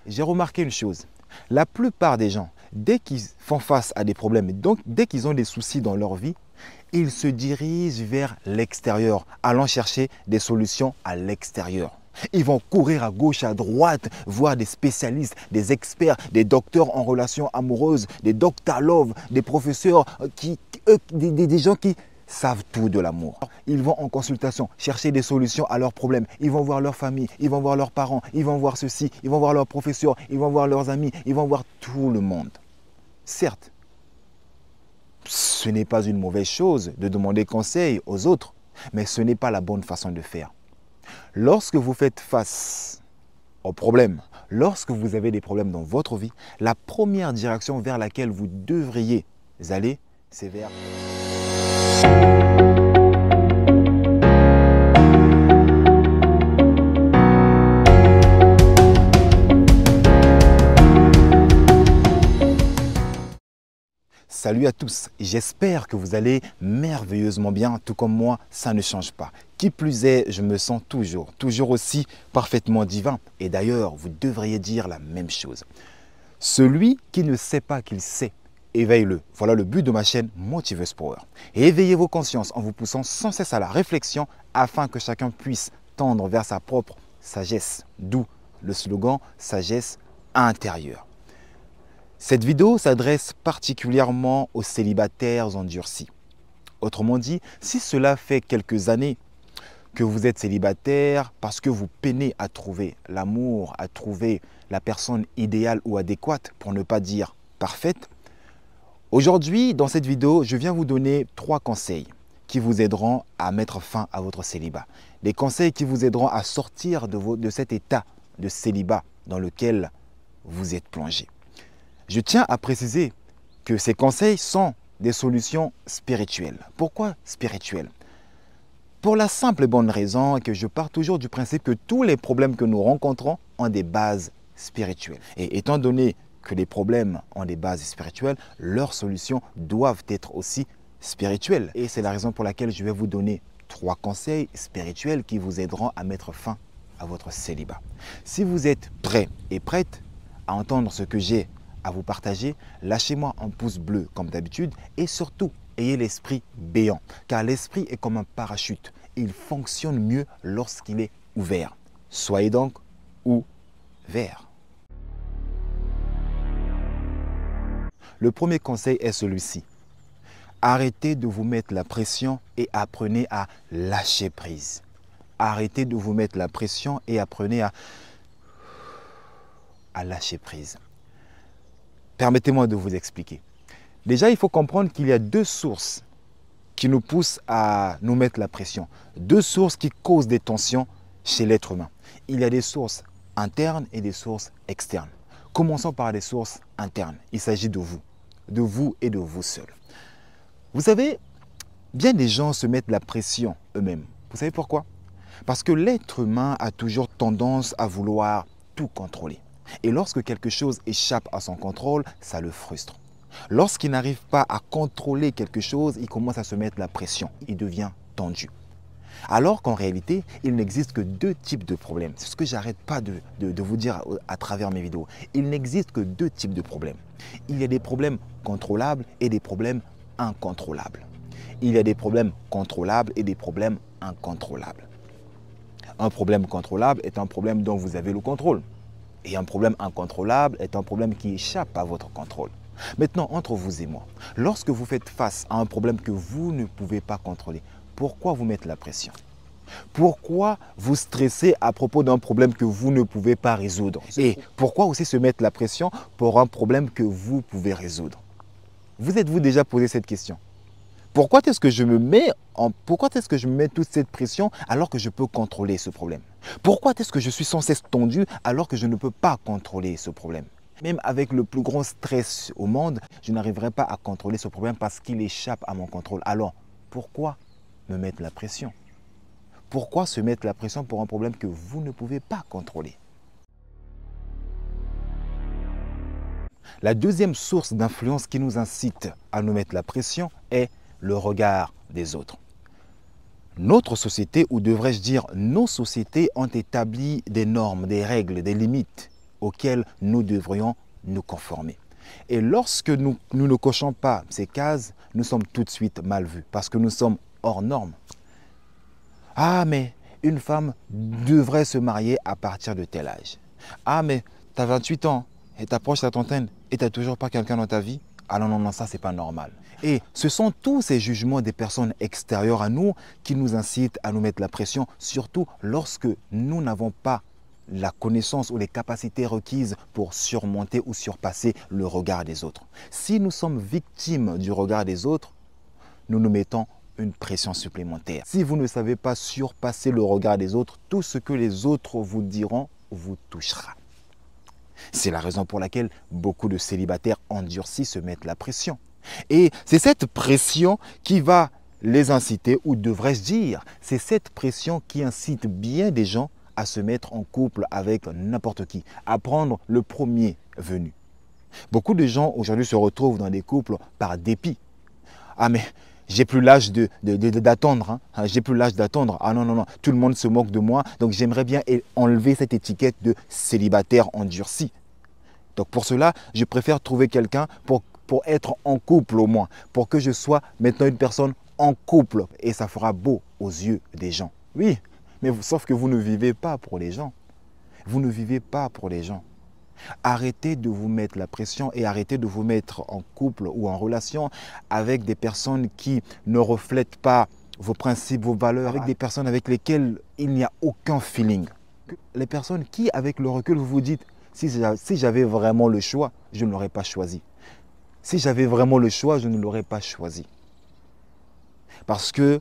J'ai remarqué une chose. La plupart des gens, dès qu'ils font face à des problèmes, donc dès qu'ils ont des soucis dans leur vie, ils se dirigent vers l'extérieur, allant chercher des solutions à l'extérieur. Ils vont courir à gauche, à droite, voir des spécialistes, des experts, des docteurs en relations amoureuses, des doctologues, des professeurs, des gens qui savent tout de l'amour. Ils vont en consultation chercher des solutions à leurs problèmes. Ils vont voir leur famille, ils vont voir leurs parents, ils vont voir ceci, ils vont voir leurs professeurs, ils vont voir leurs amis, ils vont voir tout le monde. Certes, ce n'est pas une mauvaise chose de demander conseil aux autres, mais ce n'est pas la bonne façon de faire. Lorsque vous faites face aux problèmes, lorsque vous avez des problèmes dans votre vie, la première direction vers laquelle vous devriez aller, c'est vers... Salut à tous, j'espère que vous allez merveilleusement bien, tout comme moi, ça ne change pas. Qui plus est, je me sens toujours aussi parfaitement divin. Et d'ailleurs, vous devriez dire la même chose. Celui qui ne sait pas qu'il sait, éveille-le. Voilà le but de ma chaîne Motiveuse Power. Et éveillez vos consciences en vous poussant sans cesse à la réflexion afin que chacun puisse tendre vers sa propre sagesse. D'où le slogan « Sagesse intérieure ». Cette vidéo s'adresse particulièrement aux célibataires endurcis. Autrement dit, si cela fait quelques années que vous êtes célibataire parce que vous peinez à trouver l'amour, à trouver la personne idéale ou adéquate, pour ne pas dire parfaite, aujourd'hui, dans cette vidéo, je viens vous donner 3 conseils qui vous aideront à mettre fin à votre célibat. Des conseils qui vous aideront à sortir de cet état de célibat dans lequel vous êtes plongé. Je tiens à préciser que ces conseils sont des solutions spirituelles. Pourquoi spirituelles? Pour la simple et bonne raison que je pars toujours du principe que tous les problèmes que nous rencontrons ont des bases spirituelles. Et étant donné que les problèmes ont des bases spirituelles, leurs solutions doivent être aussi spirituelles. Et c'est la raison pour laquelle je vais vous donner 3 conseils spirituels qui vous aideront à mettre fin à votre célibat. Si vous êtes prêt et prête à entendre ce que j'ai à vous partager, lâchez-moi un pouce bleu comme d'habitude et surtout, ayez l'esprit béant car l'esprit est comme un parachute. Il fonctionne mieux lorsqu'il est ouvert. Soyez donc ouverts. Le premier conseil est celui-ci. Arrêtez de vous mettre la pression et apprenez à lâcher prise. Arrêtez de vous mettre la pression et apprenez à lâcher prise. Permettez-moi de vous expliquer. Déjà, il faut comprendre qu'il y a 2 sources qui nous poussent à nous mettre la pression. 2 sources qui causent des tensions chez l'être humain. Il y a des sources internes et des sources externes. Commençons par les sources internes. Il s'agit de vous et de vous seul. Vous savez, bien des gens se mettent la pression eux-mêmes. Vous savez pourquoi? Parce que l'être humain a toujours tendance à vouloir tout contrôler. Et lorsque quelque chose échappe à son contrôle, ça le frustre. Lorsqu'il n'arrive pas à contrôler quelque chose, il commence à se mettre la pression. Il devient tendu. Alors qu'en réalité, il n'existe que 2 types de problèmes. C'est ce que j'arrête pas de vous dire à travers mes vidéos. Il n'existe que 2 types de problèmes. Il y a des problèmes contrôlables et des problèmes incontrôlables. Il y a des problèmes contrôlables et des problèmes incontrôlables. Un problème contrôlable est un problème dont vous avez le contrôle. Et un problème incontrôlable est un problème qui échappe à votre contrôle. Maintenant, entre vous et moi, lorsque vous faites face à un problème que vous ne pouvez pas contrôler, pourquoi vous mettre la pression? Pourquoi vous stresser à propos d'un problème que vous ne pouvez pas résoudre? Et pourquoi aussi se mettre la pression pour un problème que vous pouvez résoudre? Vous êtes-vous déjà posé cette question? Pourquoi est-ce que je me mets toute cette pression alors que je peux contrôler ce problème? Pourquoi est-ce que je suis sans cesse tendu alors que je ne peux pas contrôler ce problème? Même avec le plus grand stress au monde, je n'arriverai pas à contrôler ce problème parce qu'il échappe à mon contrôle. Alors, pourquoi me mettre la pression? Pourquoi se mettre la pression pour un problème que vous ne pouvez pas contrôler? La deuxième source d'influence qui nous incite à nous mettre la pression est le regard des autres. Notre société, ou devrais-je dire nos sociétés, ont établi des normes, des règles, des limites auxquelles nous devrions nous conformer. Et lorsque nous ne cochons pas ces cases, nous sommes tout de suite mal vus parce que nous sommes hors normes. Ah, mais une femme devrait se marier à partir de tel âge. Ah, mais tu as 28 ans et tu approches la trentaine et tu n'as toujours pas quelqu'un dans ta vie. Ah non, non, non, ça, c'est pas normal. Et ce sont tous ces jugements des personnes extérieures à nous qui nous incitent à nous mettre la pression, surtout lorsque nous n'avons pas la connaissance ou les capacités requises pour surmonter ou surpasser le regard des autres. Si nous sommes victimes du regard des autres, nous nous mettons une pression supplémentaire. Si vous ne savez pas surpasser le regard des autres, tout ce que les autres vous diront vous touchera. C'est la raison pour laquelle beaucoup de célibataires endurcis se mettent la pression. Et c'est cette pression qui va les inciter, ou devrais-je dire, c'est cette pression qui incite bien des gens à se mettre en couple avec n'importe qui, à prendre le premier venu. Beaucoup de gens aujourd'hui se retrouvent dans des couples par dépit. Ah mais j'ai plus l'âge d'attendre, hein. J'ai plus l'âge d'attendre. Ah non, non, non, tout le monde se moque de moi, donc j'aimerais bien enlever cette étiquette de célibataire endurci. Donc pour cela, je préfère trouver quelqu'un pour être en couple au moins, pour que je sois maintenant une personne en couple et ça fera beau aux yeux des gens. Oui, mais sauf que vous ne vivez pas pour les gens. Vous ne vivez pas pour les gens. Arrêtez de vous mettre la pression et arrêtez de vous mettre en couple ou en relation avec des personnes qui ne reflètent pas vos principes, vos valeurs, avec des personnes avec lesquelles il n'y a aucun feeling. Les personnes qui, avec le recul, vous vous dites, si j'avais vraiment le choix, je ne l'aurais pas choisi. Si j'avais vraiment le choix, je ne l'aurais pas choisi. Parce que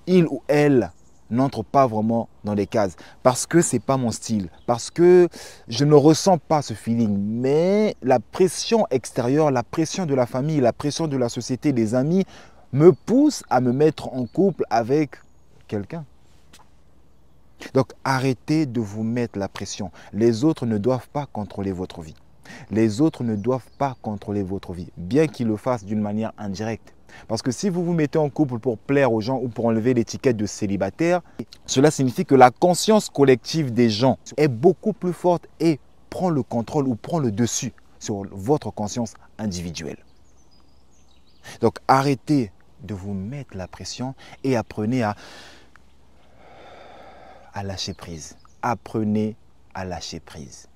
il ou elle n'entre pas vraiment dans les cases. Parce que ce n'est pas mon style. Parce que je ne ressens pas ce feeling. Mais la pression extérieure, la pression de la famille, la pression de la société, des amis, me pousse à me mettre en couple avec quelqu'un. Donc arrêtez de vous mettre la pression. Les autres ne doivent pas contrôler votre vie. Les autres ne doivent pas contrôler votre vie, bien qu'ils le fassent d'une manière indirecte. Parce que si vous vous mettez en couple pour plaire aux gens ou pour enlever l'étiquette de célibataire, cela signifie que la conscience collective des gens est beaucoup plus forte et prend le contrôle ou prend le dessus sur votre conscience individuelle. Donc arrêtez de vous mettre la pression et apprenez à lâcher prise. Apprenez à lâcher prise.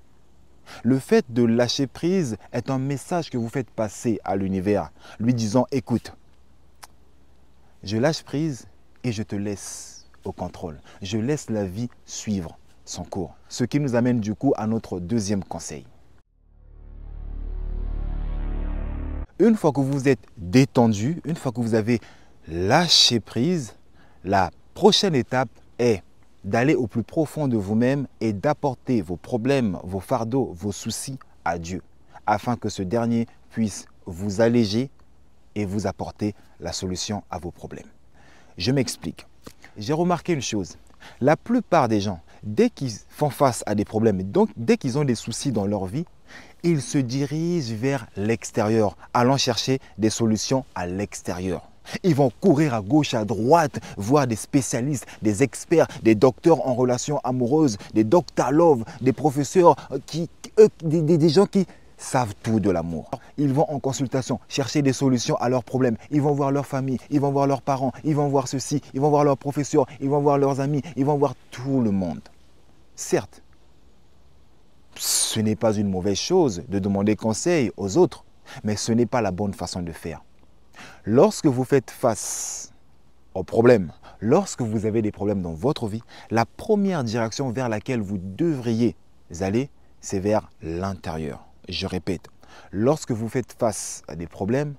Le fait de lâcher prise est un message que vous faites passer à l'univers, lui disant, écoute, je lâche prise et je te laisse au contrôle. Je laisse la vie suivre son cours. Ce qui nous amène du coup à notre deuxième conseil. Une fois que vous êtes détendu, une fois que vous avez lâché prise, la prochaine étape est d'aller au plus profond de vous-même et d'apporter vos problèmes, vos fardeaux, vos soucis à Dieu, afin que ce dernier puisse vous alléger et vous apporter la solution à vos problèmes. Je m'explique. J'ai remarqué une chose. La plupart des gens, dès qu'ils font face à des problèmes, donc dès qu'ils ont des soucis dans leur vie, ils se dirigent vers l'extérieur, allant chercher des solutions à l'extérieur. Ils vont courir à gauche, à droite, voir des spécialistes, des experts, des docteurs en relations amoureuses, des doctors love, des professeurs, des gens qui savent tout de l'amour. Ils vont en consultation chercher des solutions à leurs problèmes. Ils vont voir leur famille, ils vont voir leurs parents, ils vont voir ceci, ils vont voir leurs professeurs, ils vont voir leurs amis, ils vont voir tout le monde. Certes, ce n'est pas une mauvaise chose de demander conseil aux autres, mais ce n'est pas la bonne façon de faire. Lorsque vous faites face aux problèmes, lorsque vous avez des problèmes dans votre vie, la première direction vers laquelle vous devriez aller, c'est vers l'intérieur. Je répète, lorsque vous faites face à des problèmes,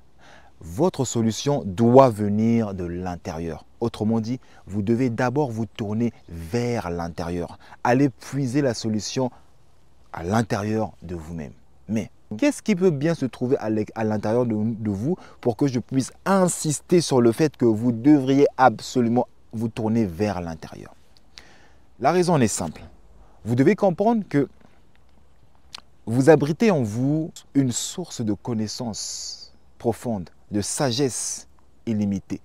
votre solution doit venir de l'intérieur. Autrement dit, vous devez d'abord vous tourner vers l'intérieur. Allez puiser la solution à l'intérieur de vous-même. Mais qu'est-ce qui peut bien se trouver à l'intérieur de vous pour que je puisse insister sur le fait que vous devriez absolument vous tourner vers l'intérieur? La raison est simple. Vous devez comprendre que vous abritez en vous une source de connaissances profonde, de sagesse illimitée.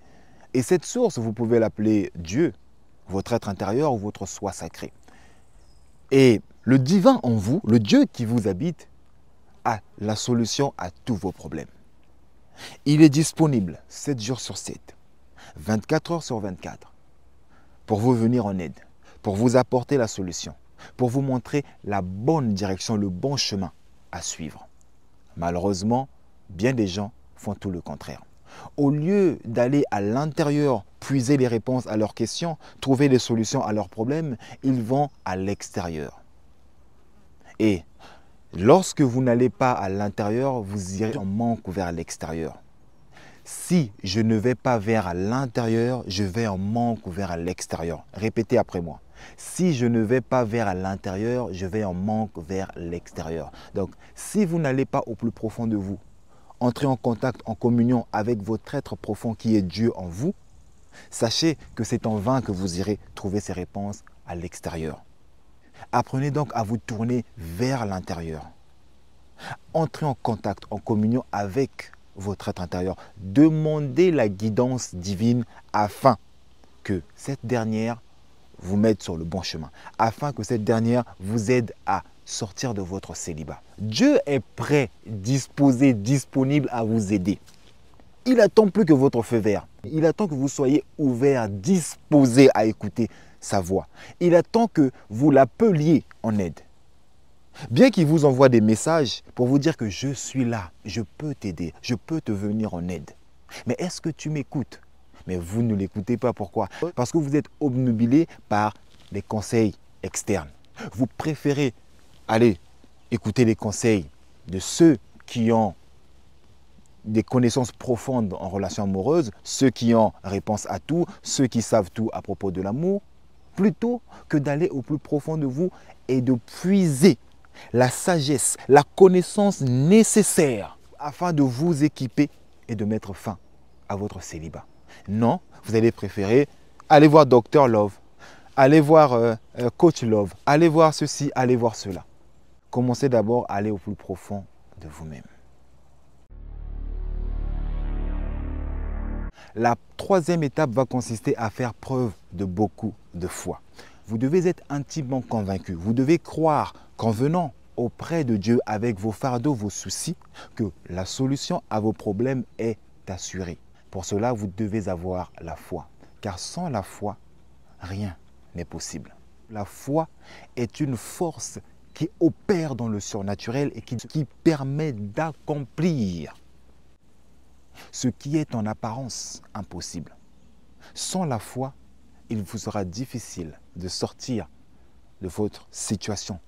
Et cette source, vous pouvez l'appeler Dieu, votre être intérieur ou votre soi sacré. Et Le divin en vous, le Dieu qui vous habite, a la solution à tous vos problèmes. Il est disponible 7 jours sur 7, 24 heures sur 24, pour vous venir en aide, pour vous apporter la solution, pour vous montrer la bonne direction, le bon chemin à suivre. Malheureusement, bien des gens font tout le contraire. Au lieu d'aller à l'intérieur, puiser les réponses à leurs questions, trouver des solutions à leurs problèmes, ils vont à l'extérieur. Et lorsque vous n'allez pas à l'intérieur, vous irez en manque vers l'extérieur. Si je ne vais pas vers l'intérieur, je vais en manque vers l'extérieur. Répétez après moi. Si je ne vais pas vers l'intérieur, je vais en manque vers l'extérieur. Donc, si vous n'allez pas au plus profond de vous, entrez en contact, en communion avec votre être profond qui est Dieu en vous, sachez que c'est en vain que vous irez trouver ces réponses à l'extérieur. Apprenez donc à vous tourner vers l'intérieur. Entrez en contact, en communion avec votre être intérieur. Demandez la guidance divine afin que cette dernière vous mette sur le bon chemin, afin que cette dernière vous aide à sortir de votre célibat. Dieu est prêt, disposé, disponible à vous aider. Il attend plus que votre feu vert. Il attend que vous soyez ouvert, disposé à écouter sa voix. Il attend que vous l'appeliez en aide. Bien qu'il vous envoie des messages pour vous dire que je suis là, je peux t'aider, je peux te venir en aide. Mais est-ce que tu m'écoutes? Mais vous ne l'écoutez pas. Pourquoi? Parce que vous êtes obnubilé par les conseils externes. Vous préférez aller écouter les conseils de ceux qui ont des connaissances profondes en relation amoureuse, ceux qui ont réponse à tout, ceux qui savent tout à propos de l'amour, plutôt que d'aller au plus profond de vous et de puiser la sagesse, la connaissance nécessaire afin de vous équiper et de mettre fin à votre célibat. Non, vous allez préférer aller voir Dr Love, aller voir Coach Love, aller voir ceci, aller voir cela. Commencez d'abord à aller au plus profond de vous-même. La troisième étape va consister à faire preuve de beaucoup de foi. Vous devez être intimement convaincu. Vous devez croire qu'en venant auprès de Dieu avec vos fardeaux, vos soucis, que la solution à vos problèmes est assurée. Pour cela, vous devez avoir la foi. Car sans la foi, rien n'est possible. La foi est une force qui opère dans le surnaturel et qui permet d'accomplir ce qui est en apparence impossible. Sans la foi, il vous sera difficile de sortir de votre situation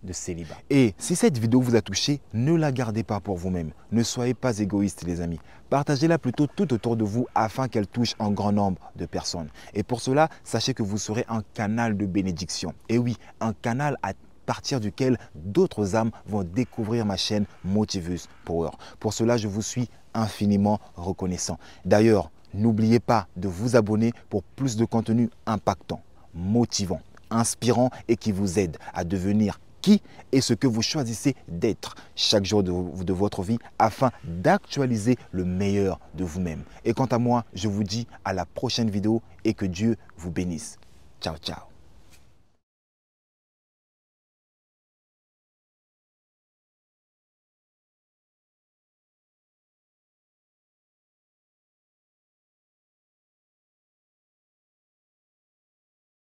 de célibat. Et si cette vidéo vous a touché, ne la gardez pas pour vous-même. Ne soyez pas égoïstes, les amis. Partagez-la plutôt tout autour de vous afin qu'elle touche un grand nombre de personnes. Et pour cela, sachez que vous serez un canal de bénédiction. Et oui, un canal à partir duquel d'autres âmes vont découvrir ma chaîne Motiveuse Power. Pour cela, je vous suis infiniment reconnaissant. D'ailleurs, n'oubliez pas de vous abonner pour plus de contenu impactant, motivant, inspirant et qui vous aide à devenir qui et ce que vous choisissez d'être chaque jour de votre vie afin d'actualiser le meilleur de vous-même. Et quant à moi, je vous dis à la prochaine vidéo et que Dieu vous bénisse. Ciao, ciao.